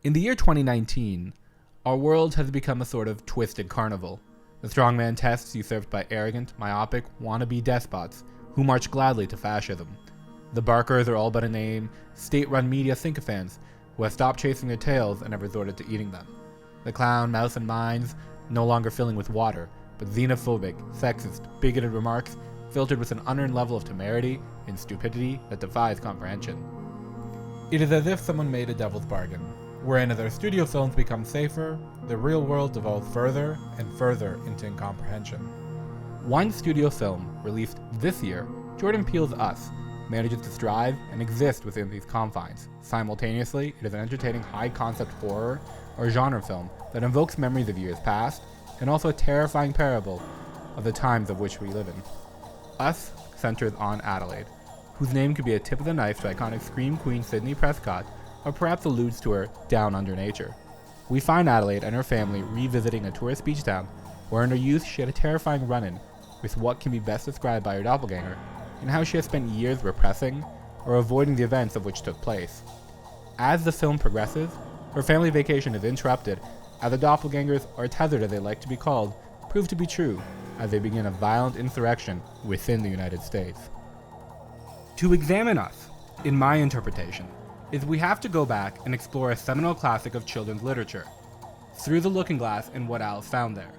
In the year 2019, our world has become a sort of twisted carnival. The strongman tests usurped by arrogant, myopic, wannabe despots who march gladly to fascism. The barkers are all but a name, state-run media sycophants who have stopped chasing their tails and have resorted to eating them. The clown, mouse, and minds no longer filling with water, but xenophobic, sexist, bigoted remarks filtered with an unearned level of temerity and stupidity that defies comprehension. It is as if someone made a devil's bargain, wherein as our studio films become safer, the real world devolves further and further into incomprehension. One studio film released this year, Jordan Peele's Us, manages to strive and exist within these confines. Simultaneously, it is an entertaining high-concept horror or genre film that invokes memories of years past, and also a terrifying parable of the times of which we live in. Us centers on Adelaide, whose name could be a tip of the knife to iconic scream queen Sidney Prescott, or perhaps alludes to her down under nature. We find Adelaide and her family revisiting a tourist beach town, where in her youth she had a terrifying run-in with what can be best described by her doppelganger, and how she has spent years repressing or avoiding the events of which took place. As the film progresses, her family vacation is interrupted as the doppelgangers, or tethered as they like to be called, prove to be true as they begin a violent insurrection within the United States. To examine Us, in my interpretation, is we have to go back and explore a seminal classic of children's literature, Through the Looking Glass and What Alice Found There,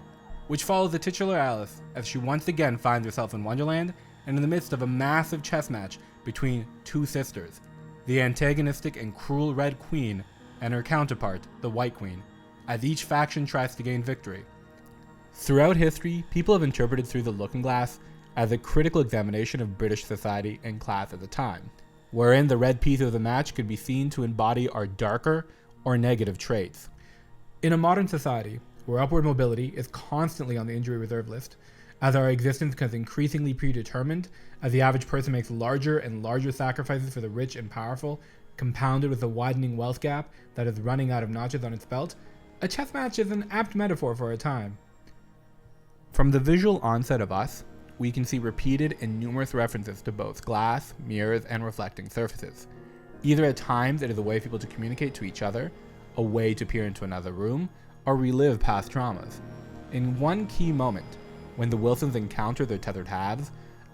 which follows the titular Alice as she once again finds herself in Wonderland and in the midst of a massive chess match between two sisters, the antagonistic and cruel Red Queen and her counterpart, the White Queen, as each faction tries to gain victory. Throughout history, people have interpreted Through the Looking Glass as a critical examination of British society and class at the time, wherein the red piece of the match could be seen to embody our darker or negative traits. In a modern society, where upward mobility is constantly on the injury reserve list, as our existence becomes increasingly predetermined, as the average person makes larger and larger sacrifices for the rich and powerful, compounded with a widening wealth gap that is running out of notches on its belt, a chess match is an apt metaphor for our time. From the visual onset of Us, we can see repeated and numerous references to both glass, mirrors, and reflecting surfaces. Either at times it is a way for people to communicate to each other, a way to peer into another room, or relive past traumas. In one key moment, when the Wilsons encounter their tethered halves,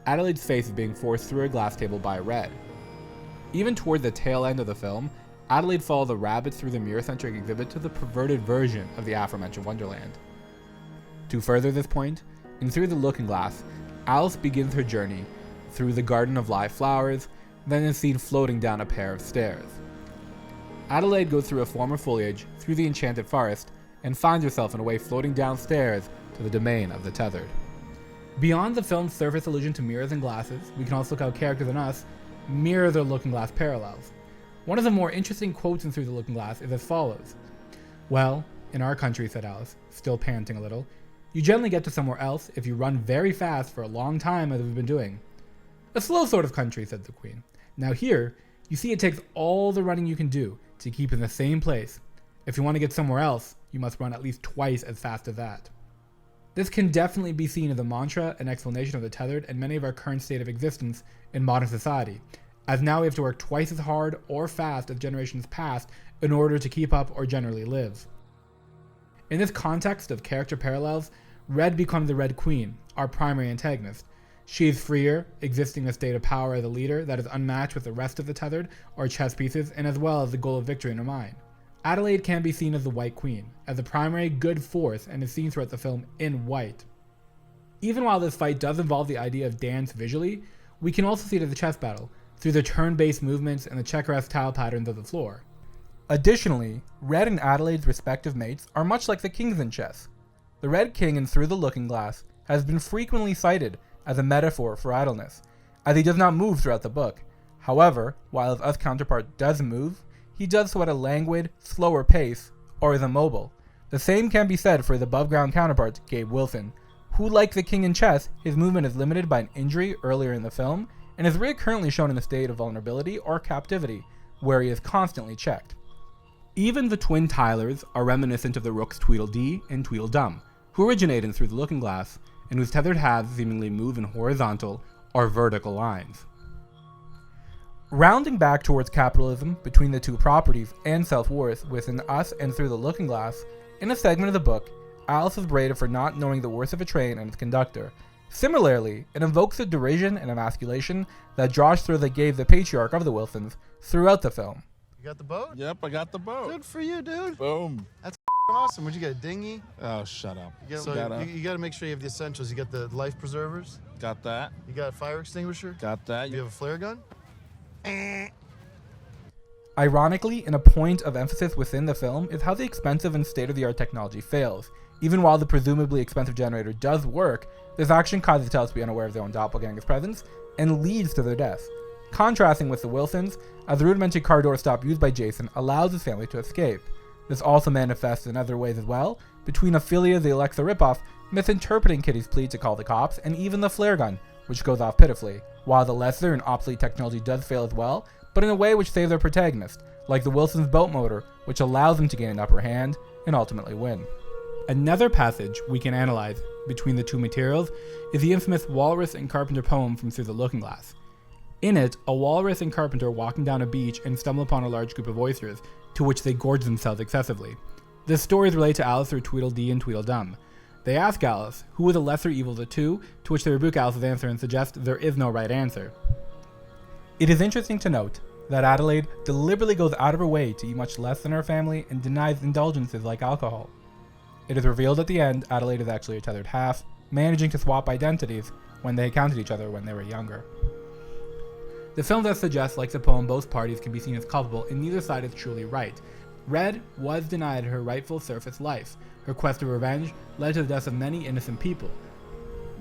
Adelaide's face is being forced through a glass table by Red. Even toward the tail end of the film, Adelaide follows the rabbits through the mirror-centric exhibit to the perverted version of the aforementioned Wonderland. To further this point, in Through the Looking Glass, Alice begins her journey through the garden of live flowers, then is seen floating down a pair of stairs. Adelaide goes through a form of foliage, through the enchanted forest, and finds herself in a way floating downstairs to the domain of the tethered. Beyond the film's surface allusion to mirrors and glasses, we can also look how characters in Us mirror their Looking Glass parallels. One of the more interesting quotes in Through the Looking Glass is as follows. "Well, in our country," said Alice, still panting a little, "you generally get to somewhere else if you run very fast for a long time, as we've been doing." "A slow sort of country," said the Queen. "Now here, you see it takes all the running you can do to keep in the same place. If you want to get somewhere else, you must run at least twice as fast as that." This can definitely be seen as a mantra and explanation of the tethered and many of our current state of existence in modern society, as now we have to work twice as hard or fast as generations past in order to keep up or generally live. In this context of character parallels, Red becomes the Red Queen, our primary antagonist. She is freer, existing in a state of power as a leader that is unmatched with the rest of the tethered or chess pieces, and as well as the goal of victory in her mind. Adelaide can be seen as the White Queen, as the primary good force, and is seen throughout the film in white. Even while this fight does involve the idea of dance visually, we can also see it as a chess battle, through the turn-based movements and the checker-esque tile patterns of the floor. Additionally, Red and Adelaide's respective mates are much like the kings in chess. The Red King in Through the Looking Glass has been frequently cited as a metaphor for idleness, as he does not move throughout the book. However, while his Us counterpart does move, he does so at a languid, slower pace, or is immobile. The same can be said for his above-ground counterpart, Gabe Wilson, who, like the king in chess, his movement is limited by an injury earlier in the film, and is recurrently shown in a state of vulnerability or captivity, where he is constantly checked. Even the twin Tylers are reminiscent of the rooks Tweedledee and Tweedledum, who originate in Through the Looking Glass, and whose tethered halves seemingly move in horizontal or vertical lines. Rounding back towards capitalism between the two properties and self-worth within us and through the looking glass, in a segment of the book, Alice is berated for not knowing the worth of a train and its conductor. Similarly, it invokes the derision and emasculation that Josh Thurley gave the patriarch of the Wilsons throughout the film. You got the boat? Yep, I got the boat. Good for you, dude. Boom. That's awesome. What'd you get, a dinghy? Oh, shut up. You got to make sure you have the essentials. You got the life preservers? Got that. You got a fire extinguisher? Got that. You have a flare gun? Ironically, in a point of emphasis within the film is how the expensive and state-of-the-art technology fails. Even while the presumably expensive generator does work, this action causes Tellus to be unaware of their own doppelganger's presence and leads to their death. Contrasting with the Wilsons, as the rudimentary car door stop used by Jason allows his family to escape. This also manifests in other ways as well, between Ophelia the Alexa ripoff misinterpreting Kitty's plea to call the cops, and even the flare gun, which goes off pitifully, while the lesser and obsolete technology does fail as well, but in a way which saves their protagonist, like the Wilsons' boat motor, which allows them to gain an upper hand and ultimately win. Another passage we can analyze between the two materials is the infamous Walrus and Carpenter poem from Through the Looking Glass. In it, a walrus and carpenter walking down a beach and stumble upon a large group of oysters, to which they gorge themselves excessively. The stories relate to Alice through Tweedledee and Tweedledum. They ask Alice, who was the lesser evil of the two, to which they rebuke Alice's answer and suggest there is no right answer. It is interesting to note that Adelaide deliberately goes out of her way to eat much less than her family and denies indulgences like alcohol. It is revealed at the end Adelaide is actually a tethered half, managing to swap identities when they encountered each other when they were younger. The film thus suggests, like the poem, both parties can be seen as culpable and neither side is truly right. Red was denied her rightful surface life. Her quest of revenge led to the deaths of many innocent people.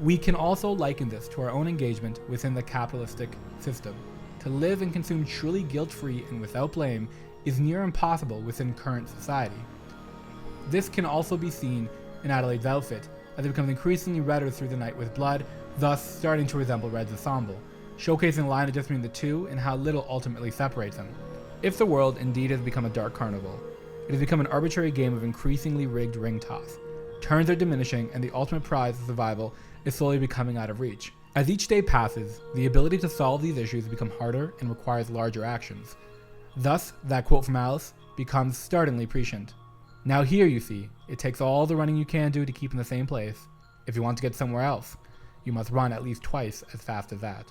We can also liken this to our own engagement within the capitalistic system. To live and consume truly guilt-free and without blame is near impossible within current society. This can also be seen in Adelaide's outfit, as it becomes increasingly redder through the night with blood, thus starting to resemble Red's ensemble, showcasing the line of difference between the two and how little ultimately separates them. If the world indeed has become a dark carnival, it has become an arbitrary game of increasingly rigged ring toss. Turns are diminishing and the ultimate prize of survival is slowly becoming out of reach. As each day passes, the ability to solve these issues becomes harder and requires larger actions. Thus, that quote from Alice becomes startlingly prescient. Now here, you see, it takes all the running you can do to keep in the same place. If you want to get somewhere else, you must run at least twice as fast as that.